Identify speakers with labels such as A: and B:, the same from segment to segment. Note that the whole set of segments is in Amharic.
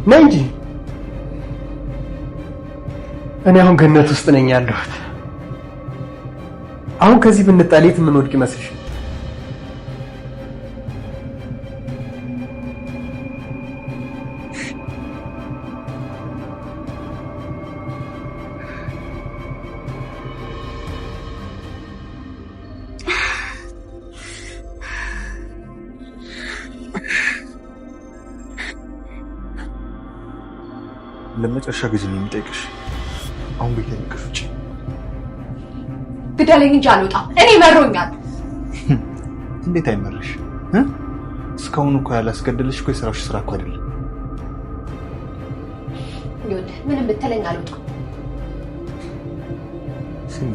A: ነንጂ እኔ አሁን ገነት ውስጥ ነኝ ያለሁት። አሁን ከዚህ ብንጣሌት ምን ወድቅ ይመስልሽ?
B: ለመጨረሻ ጊዜ ነው የምጠይቅሽ። አሁን ቤት ላይ ንቅፍጭ
C: ግደለኝ እንጂ አልወጣም። እኔ መሮኛል።
B: እንዴት አይመረሽ? እስካሁን እኮ ያላስገደልሽ እኮ የስራሽ ስራ እኮ አይደለም።
C: ይኸውልህ ምንም ብትለኝ አልወጣም።
B: ስሚ፣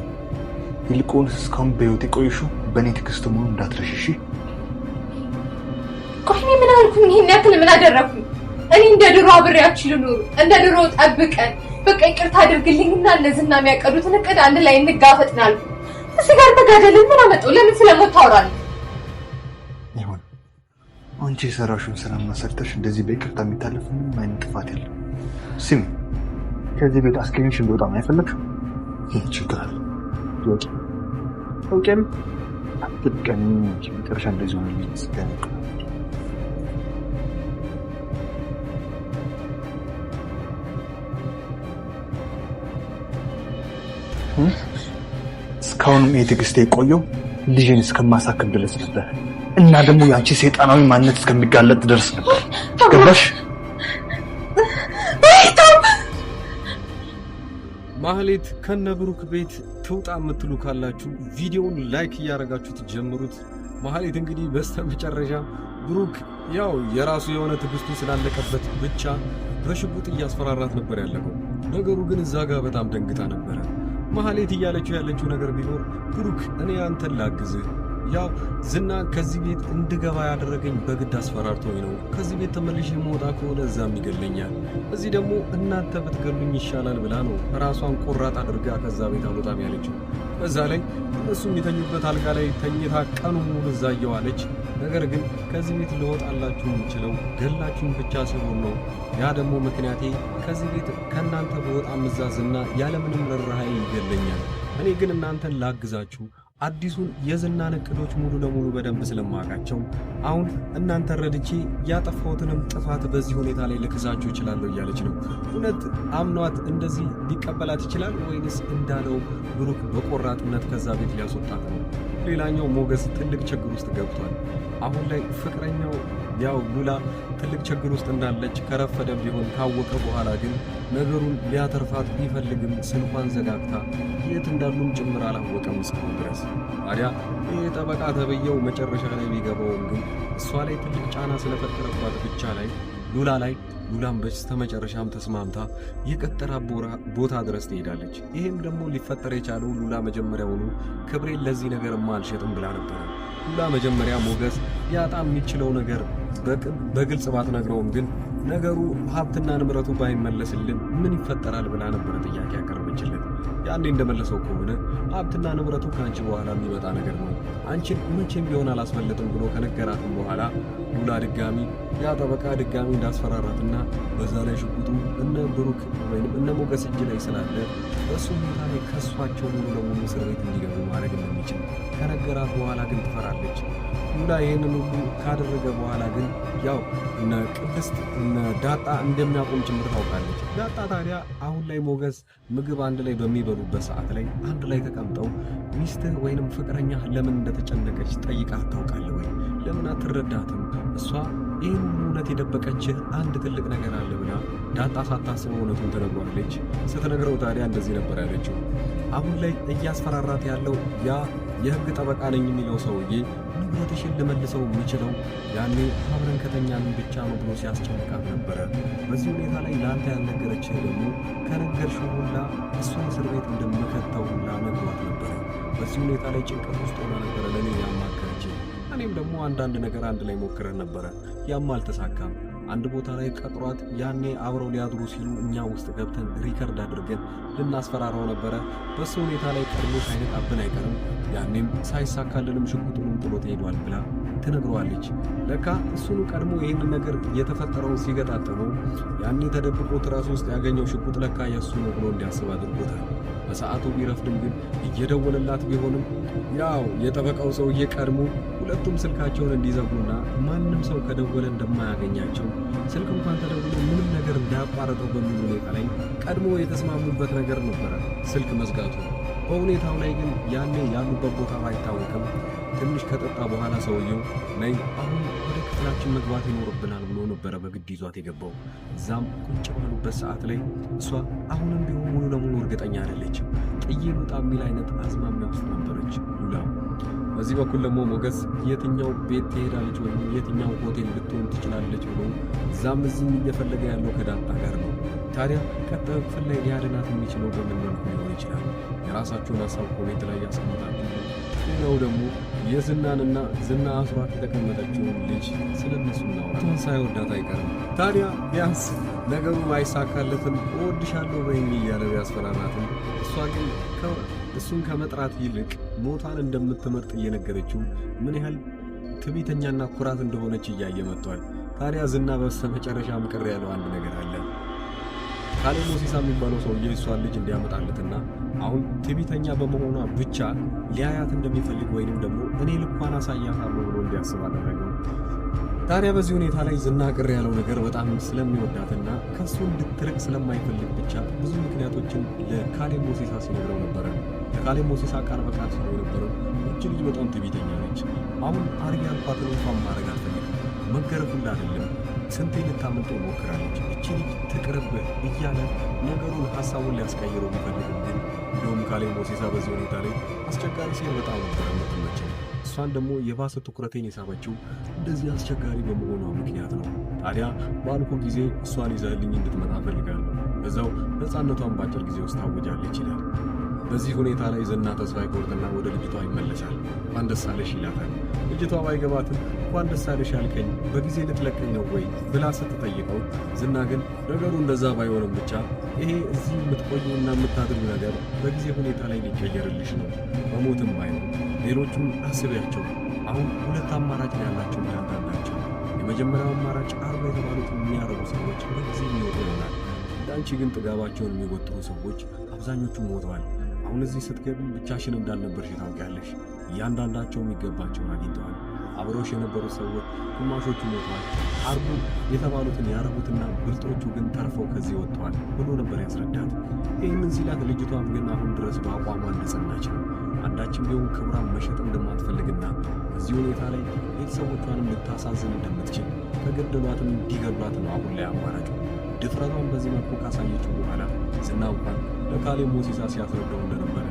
B: ይልቁንስ እስካሁን በህይወት የቆየሽው በእኔ ትዕግስት መሆኑን እንዳትረሺ።
C: ቆይ እኔ ምን አልኩኝ? ይሄን ያክል ምን አደረኩኝ? እኔ እንደ ድሮ አብሬያችሁ ልኖር፣ እንደ ድሮ ጠብቀን በቃ ይቅርታ አድርግልኝና እነዚህና የሚያቀዱትን እቅድ አንድ ላይ እንጋፈጥናል። እዚህ ጋር ተጋደልን ምን አመጣው? ለምን ስለሞት ታወራለህ?
B: ይሁን አንቺ የሰራሽውን ስራ ማሰርተሽ እንደዚህ በይቅርታ የሚታለፍ ምንም አይነት ጥፋት የለም። ስሚ፣ ከዚህ ቤት አስከሬንሽ እንዲወጣ ነው አይፈለግሽም? ይህ ችግር አለ ይወጣ ኦኬም አትጥቀኝ እንጂ መጨረሻ እንደዚህ ሆነ ይመስገን። እስካሁንም የትዕግስቴ የቆየው ልጄን እስከማሳክም ድረስ ነበር እና ደግሞ ያንቺ ሰይጣናዊ ማንነት እስከሚጋለጥ ድረስ ነበር። ገባሽ?
D: ማህሌት ከነብሩክ ቤት ትውጣ የምትሉ ካላችሁ ቪዲዮውን ላይክ እያደረጋችሁ ጀምሩት። ማህሌት እንግዲህ በስተመጨረሻ ብሩክ ያው የራሱ የሆነ ትዕግስቱ ስላለቀበት ብቻ በሽጉጥ እያስፈራራት ነበር ያለው። ነገሩ ግን እዛ ጋር በጣም ደንግጣ ነበር። ማህሌት እያለችው ያለችው ነገር ቢኖር ብሩክ እኔ አንተን ላግዝህ፣ ያው ዝና ከዚህ ቤት እንድገባ ያደረገኝ በግድ አስፈራርቶኝ ነው። ከዚህ ቤት ተመልሼ መውጣ ከሆነ እዛም ይገለኛል፣ እዚህ ደግሞ እናንተ ብትገሉኝ ይሻላል ብላ ነው ራሷን ቆራጥ አድርጋ ከዛ ቤት አልወጣም ያለችው። በዛ ላይ እነሱ የሚተኙበት አልጋ ላይ ተኝታ ቀኑ ሙሉ እዛ እየዋለች፣ ነገር ግን ከዚህ ቤት ልወጣላችሁ የምችለው ገላችሁን ብቻ ሲሆን ነው። ያ ደግሞ ምክንያቴ ከዚህ ቤት ከእናንተ በወጣም እዛ ዝና ያለምንም ርኅራኄ ይገለኛል። እኔ ግን እናንተን ላግዛችሁ አዲሱን የዝናን እቅዶች ሙሉ ለሙሉ በደንብ ስለማውቃቸው አሁን እናንተን ረድቼ ያጠፋሁትንም ጥፋት በዚህ ሁኔታ ላይ ልክሳችሁ እችላለሁ እያለች ነው። እውነት አምኗት እንደዚህ ሊቀበላት ይችላል ወይንስ እንዳለው ብሩክ በቆራጥነት ከዛ ቤት ሊያስወጣት ነው? ሌላኛው ሞገስ ትልቅ ችግር ውስጥ ገብቷል። አሁን ላይ ፍቅረኛው ያው ሉላ ትልቅ ችግር ውስጥ እንዳለች ከረፈደም ቢሆን ካወቀ በኋላ ግን ነገሩን ሊያተርፋት ቢፈልግም ስልኳን ዘጋግታ የት እንዳሉም ጭምር አላወቀም እስካሁን ድረስ። ታዲያ ይህ ጠበቃ ተብዬው መጨረሻ ላይ ቢገባውም ግን እሷ ላይ ትልቅ ጫና ስለፈጠረባት ብቻ ላይ ሉላም በስተመጨረሻም ተስማምታ የቀጠራ ቦታ ድረስ ትሄዳለች። ይሄም ደግሞ ሊፈጠር የቻለው ሉላ መጀመሪያውኑ ክብሬን ለዚህ ነገርማ አልሸጥም ብላ ነበረ። ሉላ መጀመሪያ ሞገስ ሊያጣ የሚችለው ነገር በግልጽ ባትነግረውም ግን ነገሩ ሀብትና ንብረቱ ባይመለስልን ምን ይፈጠራል ብላ ነበረ ጥያቄ ያቀረበችለት። ያኔ እንደመለሰው ከሆነ ሀብትና ንብረቱ ከአንቺ በኋላ የሚመጣ ነገር ነው፣ አንቺን መቼም ቢሆን አላስመለጥም ብሎ ከነገራትም በኋላ ሉላ ድጋሚ ያ ጠበቃ ድጋሚ እንዳስፈራራትና በዛ ላይ ሽጉጡ እነ ብሩክ ወይም እነ ሞገስ እጅ ላይ ስላለ በእሱ ሁኔታ ላይ ከሷቸው ሙሉ ለሙሉ እስር ቤት እንዲገቡ ማድረግ እንደሚችል ከነገራት በኋላ ግን ትፈራለች። ሉላ ይህንን ሁሉ ካደረገ በኋላ ግን ያው እነ ቅድስት እነ ዳጣ እንደሚያቆም ጭምር ታውቃለች። ዳጣ ታዲያ አሁን ላይ ሞገስ ምግብ አንድ ላይ በሚበሉበት ሰዓት ላይ አንድ ላይ ተቀምጠው ሚስትህ ወይንም ፍቅረኛ ለምን እንደተጨነቀች ጠይቃት ታውቃለህ ወይ? ለምን አትረዳትም? እሷ ይህን እውነት የደበቀችህ አንድ ትልቅ ነገር አለ ብላ ዳጣ ሳታስበው እውነቱን ተነግሯለች። ስትነግረው ታዲያ እንደዚህ ነበር ያለችው። አሁን ላይ እያስፈራራት ያለው ያ የህግ ጠበቃ ነኝ የሚለው ሰውዬ ንብረትሽን ልመልሰው የምችለው ያኔ አብረን ከተኛን ብቻ ነው ብሎ ሲያስጨንቃት ነበረ። በዚህ ሁኔታ ላይ ለአንተ ያልነገረችህ ደግሞ ከነገርሽው ሁላ እሷን እስር ቤት እንደምከተው ሁላ ነግሯት ነበረ። በዚህ ሁኔታ ላይ ጭንቀት ውስጥ ሆና ነበረ ለእኔ ያማከረች። እኔም ደግሞ አንዳንድ ነገር አንድ ላይ ሞክረን ነበረ፣ ያም አልተሳካም። አንድ ቦታ ላይ ቀጥሯት ያኔ አብረው ሊያድሩ ሲሉ እኛ ውስጥ ገብተን ሪከርድ አድርገን ልናስፈራራው ነበረ። በሱ ሁኔታ ላይ ቀድሞ ሳይነቃብን አይቀርም። ያኔም ሳይሳካልንም ሽጉጡንም ጥሎት ሄዷል ብላ ትነግረዋለች። ለካ እሱኑ ቀድሞ ይህንን ነገር የተፈጠረው ሲገጣጠመው ያኔ ተደብቆ ትራስ ውስጥ ያገኘው ሽጉጥ ለካ የእሱ ነው ብሎ እንዲያስብ አድርጎታል። በሰዓቱ ቢረፍድም ግን እየደወለላት ቢሆንም ያው የጠበቃው ሰውዬ ቀድሞ ሁለቱም ስልካቸውን እንዲዘጉና ማንም ሰው ከደወለ እንደማያገኛቸው ስልክ እንኳን ተደውሎ ምንም ነገር እንዳያቋረጠው በሚል ሁኔታ ላይ ቀድሞ የተስማሙበት ነገር ነበረ ስልክ መዝጋቱ። በሁኔታው ላይ ግን ያኔ ያሉበት ቦታ ባይታወቅም ትንሽ ከጠጣ በኋላ ሰውየው ነይ አሁን ወደ ክፍላችን መግባት ይኖርብናል ብሎ ነበረ በግድ ይዟት የገባው። እዛም ቁጭ ባሉበት ሰዓት ላይ እሷ አሁንም ቢሆን ሙሉ ለሙሉ እርግጠኛ አይደለችም። ጥዬ ልውጣ የሚል አይነት አዝማሚያ ውስጥ ነበረች ሉላ። በዚህ በኩል ደግሞ ሞገስ የትኛው ቤት ትሄዳለች ወይም የትኛው ሆቴል ልትሆን ትችላለች ብሎ እዛም እዚህም እየፈለገ ያለው ከዳጣ ጋር ነው። ታዲያ ቀጣዩ ክፍል ላይ ሊያድናት የሚችለው በምን መልኩ ሊሆን ይችላል? የራሳችሁን ሀሳብ ኮሜንት ላይ ያስቀምጣችሁ። ሌላው ደግሞ የዝናንና ዝና አስሯት የተቀመጠችውን ልጅ ስለነሱ እናውራ። እሷን ሳይወዳት አይቀርም። ታዲያ ቢያንስ ነገሩ ባይሳካለትም እወድሻለሁ በይኝ እያለ ቢያስፈራራትም እሷ ግን እሱን ከመጥራት ይልቅ ሞቷን እንደምትመርጥ እየነገረችው ምን ያህል ትዕቢተኛና ኩራት እንደሆነች እያየ መጥቷል። ታዲያ ዝና በስተመጨረሻም ቅር ያለው አንድ ነገር አለ። ካሌብ ሞሲሳ የሚባለው ሰውዬ እሷን ልጅ እንዲያመጣለትና አሁን ትዕቢተኛ በመሆኗ ብቻ ሊያያት እንደሚፈልግ ወይንም ደግሞ እኔ ልኳን አሳያታለሁ ብሎ እንዲያስብ አደረገው። ታዲያ በዚህ ሁኔታ ላይ ዝና ቅር ያለው ነገር በጣም ስለሚወዳትና ከሱ እንድትርቅ ስለማይፈልግ ብቻ ብዙ ምክንያቶችን ለካሌብ ሞሲሳ ሲነግረው ነበረ። ለካሌብ ሞሲሳ ቃል በቃል ሲለው የነበረው እቺ ልጅ በጣም ትዕቢተኛ ነች፣ አሁን አርግ ያልኳትን እንኳን ማድረግ አልፈልግም፣ መገረፉላ አይደለም ስንቴ ልታመልጠው ሞክራለች፣ እቺ ልጅ ትቅርብህ እያለ ነገሩን ሀሳቡን ሊያስቀይረው ቢፈልግም ግን እንደውም ካሌብ ሞሲሳ በዚህ ሁኔታ ላይ አስቸጋሪ ሴት በጣም ነበር የምትመቸኝ፣ እሷን ደግሞ የባሰ ትኩረቴን የሳበችው እንደዚህ አስቸጋሪ በመሆኗ ምክንያት ነው። ታዲያ ባልኩ ጊዜ እሷን ይዘህልኝ እንድትመጣ ፈልጋለሁ፣ በዛው ነፃነቷን በአጭር ጊዜ ውስጥ ታወጃለች ይላል። በዚህ ሁኔታ ላይ ዝና ተስፋ ይቆርጥና ወደ ልጅቷ ይመለሳል። እንኳን ደስ አለሽ ይላታል። ልጅቷ ባይገባትም እንኳን ደስ አለሽ ያልከኝ በጊዜ ልትለቀኝ ነው ወይ ብላ ስትጠይቀው ዝና ግን ነገሩ እንደዛ ባይሆንም ብቻ ይሄ እዚህ የምትቆዩና የምታድሩ ነገር በጊዜ ሁኔታ ላይ ሊቀየርልሽ ነው፣ በሞትም ባይሆን ሌሎቹም አስቢያቸው። አሁን ሁለት አማራጭ ነው ያላቸው እንዳንዳንዳቸው። የመጀመሪያው አማራጭ አርባ የተባሉትን የሚያረጉ ሰዎች በጊዜ የሚወጡ ይሆናል። እንዳንቺ ግን ጥጋባቸውን የሚወጥሩ ሰዎች አብዛኞቹ ሞተዋል። አሁን እዚህ ስትገቢ ብቻሽን እንዳልነበርሽ ታውቂያለሽ። እያንዳንዳቸው የሚገባቸውን አግኝተዋል። አብረውሽ የነበሩት ሰዎች ግማሾቹ ሞተዋል። አርቡ የተባሉትን ያረጉትና ብልጦቹ ግን ተርፈው ከዚህ ወጥተዋል ብሎ ነበር ያስረዳት። ይህንን ሲላት ልጅቷም ግን አሁን ድረስ በአቋሟ እንደጸናች ነው። አንዳችም ቢሆን ክብሯን መሸጥ እንደማትፈልግና እዚህ ሁኔታ ላይ ቤተሰቦቿንም ልታሳዝን እንደምትችል ከገደሏትም እንዲገሏት ነው አሁን ላይ አማራጩ። ድፍረቷን በዚህ መልኩ ካሳየችው በኋላ ዝና እንኳን ለካሌብ ሞሲሳ ሲያስረዳው እንደነበረ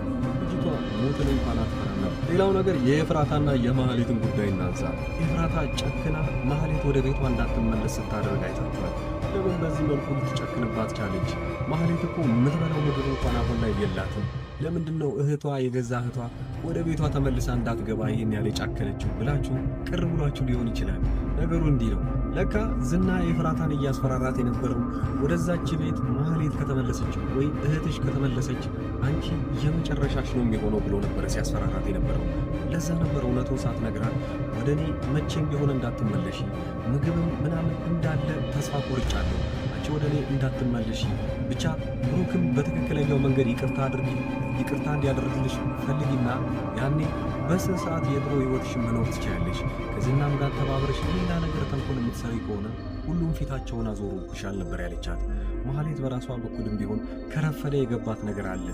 D: ልጅቷ ሞትን እንኳን አትፈራም ነበር። ሌላው ነገር የኤፍራታና የማህሌትን ጉዳይ እናንሳ። ኤፍራታ ጨክና ማህሌት ወደ ቤቷ እንዳትመለስ ስታደርግ አይታችኋል። ለምን በዚህ መልኩ ልትጨክንባት ቻለች? ማህሌት እኮ የምትበላው ምግብ እንኳን አሁን ላይ የላትም። ለምንድን ነው እህቷ የገዛ እህቷ ወደ ቤቷ ተመልሳ እንዳትገባ ይህን ያለ ጫከለችው ብላችሁ ቅር ብሏችሁ ሊሆን ይችላል። ነገሩ እንዲህ ነው። ለካ ዝና ኤፍራታን እያስፈራራት የነበረው ወደዛች ቤት ማህሌት ከተመለሰች ወይ እህትሽ ከተመለሰች አንቺ የመጨረሻሽ ነው የሚሆነው ብሎ ነበር ሲያስፈራራት የነበረው። ለዛ ነበር እውነቱን ሳትነግራት ወደ እኔ መቼም ቢሆን እንዳትመለሺ፣ ምግብም ምናምን እንዳለ ተስፋ ቆርጫለሁ፣ አንቺ ወደ እኔ እንዳትመለሺ፣ ብቻ ብሩክም በትክክለኛው መንገድ ይቅርታ አድርጊ፣ ይቅርታ እንዲያደርግልሽ ፈልጊና ያኔ በስንት ሰዓት የድሮ ህይወትሽን መኖር ትችያለሽ። ከዝናም ጋር ተባብረሽ ሌላ ነገር ተንኮል የምትሰሪ ከሆነ ሁሉም ፊታቸውን አዞሩብሻል ነበር ያለቻት። ማህሌት በራሷ በኩልም ቢሆን ከረፈደ የገባት ነገር አለ።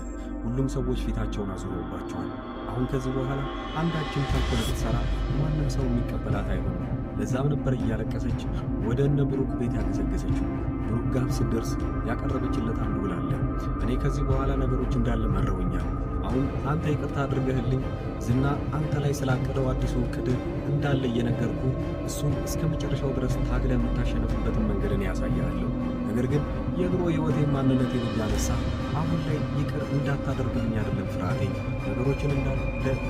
D: ሁሉም ሰዎች ፊታቸውን አዞሩባቸዋል። አሁን ከዚህ በኋላ አንዳችን ተንኮል ብትሰራ ማንም ሰው የሚቀበላት አይሆንም። ለዛም ነበር እያለቀሰች ወደ እነ ብሩክ ቤት ያገሰገሰችው። ብሩክ ጋር ስትደርስ ያቀረበችለት አንዱ ውል አለ። እኔ ከዚህ በኋላ ነገሮች እንዳለ መረውኛል። አሁን አንተ ይቅርታ አድርገህልኝ ዝና አንተ ላይ ስላቀደው አዲሱ እቅድ እንዳለ እየነገርኩ እሱን እስከ መጨረሻው ድረስ ታግለ የምታሸንፍበትን መንገድን ያሳያለሁ። ነገር ግን የድሮ ህይወቴን ማንነቴን እያነሳ አሁን ላይ ይቅር እንዳታደርግልኝ አይደለም ፍርሃቴ፣ ነገሮችን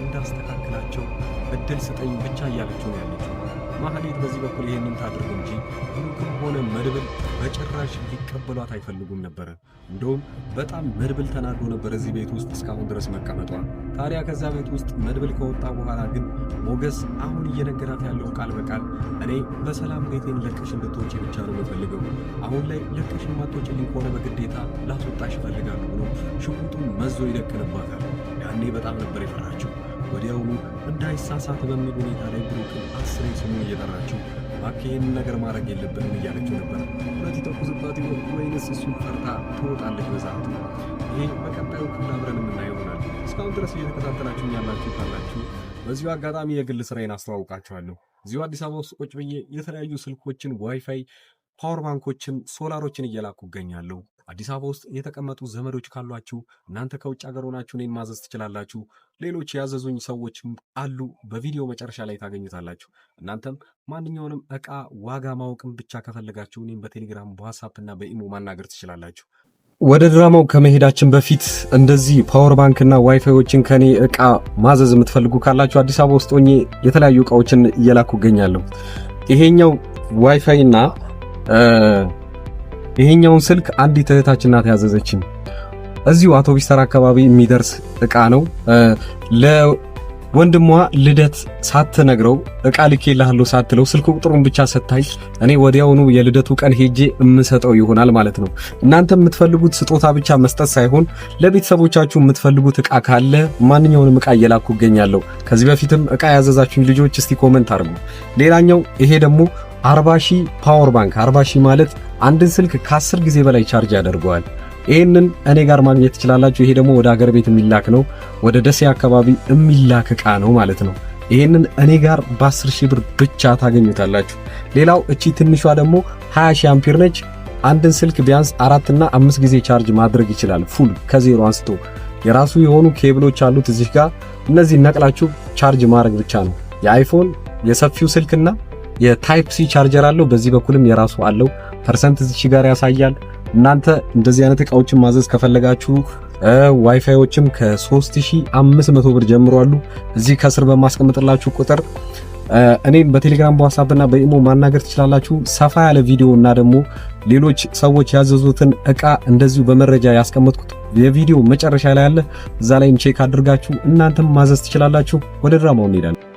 D: እንዳስተካክላቸው እድል ስጠኝ ብቻ እያለችው ነው ያለችው። ማህሌት በዚህ በኩል ይሄንን ታድርግ እንጂ ብሩክም ሆነ መድብል በጭራሽ ሊቀበሏት አይፈልጉም ነበር። እንደውም በጣም መድብል ተናዶ ነበር እዚህ ቤት ውስጥ እስካሁን ድረስ መቀመጧ። ታዲያ ከዛ ቤት ውስጥ መድብል ከወጣ በኋላ ግን ሞገስ አሁን እየነገራት ያለው ቃል በቃል እኔ በሰላም ቤቴን ለቀሽ እንድትወጪ ብቻ ነው የምፈልገው። አሁን ላይ ለቀሽ የማትወጪልኝ ከሆነ በግዴታ ላስወጣሽ እፈልጋለሁ ብሎ ሽጉጡን መዞ ይደቅንባታል። ያኔ በጣም ነበር የፈራችው። ወዲያውኑ እንዳይሳሳት በሚል ሁኔታ ላይ ብሩክን 10 ስሙን እየጠራችው እባክህ ይህንን ነገር ማድረግ የለብንም እያለችው ነበር። እውነት ይተኩስባት ይሆን ወይንስ እሱን ፈርታ ትወጣለች በሰዓቱ? ይሄ በቀጣዩ ክፍል አብረን የምናየው ይሆናል። እስካሁን ድረስ እየተከታተላችሁኝ ያላችሁ ካላችሁ በዚሁ አጋጣሚ የግል ስራዬን አስተዋውቃችኋለሁ። እዚሁ አዲስ አበባ ውስጥ ቁጭ ብዬ የተለያዩ ስልኮችን፣ ዋይፋይ፣ ፓወር ባንኮችን፣ ሶላሮችን እየላኩ እገኛለሁ። አዲስ አበባ ውስጥ የተቀመጡ ዘመዶች ካሏችሁ እናንተ ከውጭ ሀገር ሆናችሁ እኔን ማዘዝ ትችላላችሁ። ሌሎች ያዘዙኝ ሰዎችም አሉ። በቪዲዮ መጨረሻ ላይ ታገኙታላችሁ። እናንተም ማንኛውንም እቃ ዋጋ ማወቅም ብቻ ከፈለጋችሁ እኔም በቴሌግራም በዋትስአፕ እና በኢሞ ማናገር ትችላላችሁ። ወደ ድራማው ከመሄዳችን በፊት እንደዚህ ፓወር ባንክና ዋይፋዮችን ከኔ እቃ ማዘዝ የምትፈልጉ ካላችሁ አዲስ አበባ ውስጥ ሆኜ የተለያዩ እቃዎችን እየላኩ እገኛለሁ። ይሄኛው ዋይፋይና ይሄኛውን ስልክ አንዲት እህታችን ናት ያዘዘችኝ። እዚሁ አውቶቡስ ተራ አካባቢ የሚደርስ እቃ ነው። ለወንድሟ ልደት ሳትነግረው እቃ ልኬልሃለሁ ሳትለው ስልክ ቁጥሩን ብቻ ሰታይ እኔ ወዲያውኑ የልደቱ ቀን ሄጄ የምሰጠው ይሆናል ማለት ነው። እናንተ የምትፈልጉት ስጦታ ብቻ መስጠት ሳይሆን ለቤተሰቦቻችሁ የምትፈልጉት እቃ ካለ ማንኛውንም እቃ እየላኩ እገኛለሁ። ከዚህ በፊትም እቃ ያዘዛችሁኝ ልጆች እስቲ ኮሜንት አድርጉ። ሌላኛው ይሄ ደግሞ 40,000 ፓወር ባንክ 40,000 ማለት አንድን ስልክ ከ10 ጊዜ በላይ ቻርጅ ያደርገዋል። ይሄንን እኔ ጋር ማግኘት ትችላላችሁ። ይሄ ደግሞ ወደ ሀገር ቤት የሚላክ ነው። ወደ ደሴ አካባቢ የሚላክ እቃ ነው ማለት ነው። ይሄንን እኔ ጋር በ10,000 ብር ብቻ ታገኙታላችሁ። ሌላው እቺ ትንሿ ደግሞ 20,000 አምፒር ነች። አንድን ስልክ ቢያንስ 4 እና 5 ጊዜ ቻርጅ ማድረግ ይችላል። ፉል ከዜሮ አንስቶ የራሱ የሆኑ ኬብሎች አሉት እዚህ ጋር። እነዚህ ነቅላችሁ ቻርጅ ማድረግ ብቻ ነው። የአይፎን የሰፊው ስልክና የታይፕ ሲ ቻርጀር አለው። በዚህ በኩልም የራሱ አለው። ፐርሰንት እዚህ ጋር ያሳያል። እናንተ እንደዚህ አይነት እቃዎችን ማዘዝ ከፈለጋችሁ ዋይፋዮችም ከ3500 ብር ጀምሮ አሉ። እዚህ ከስር በማስቀምጥላችሁ ቁጥር እኔም በቴሌግራም በዋትስአፕ እና በኢሞ ማናገር ትችላላችሁ። ሰፋ ያለ ቪዲዮ እና ደግሞ ሌሎች ሰዎች ያዘዙትን እቃ እንደዚሁ በመረጃ ያስቀመጥኩት የቪዲዮ መጨረሻ ላይ አለ። እዛ ላይም ቼክ አድርጋችሁ እናንተም ማዘዝ ትችላላችሁ። ወደ ድራማው እንሄዳለን።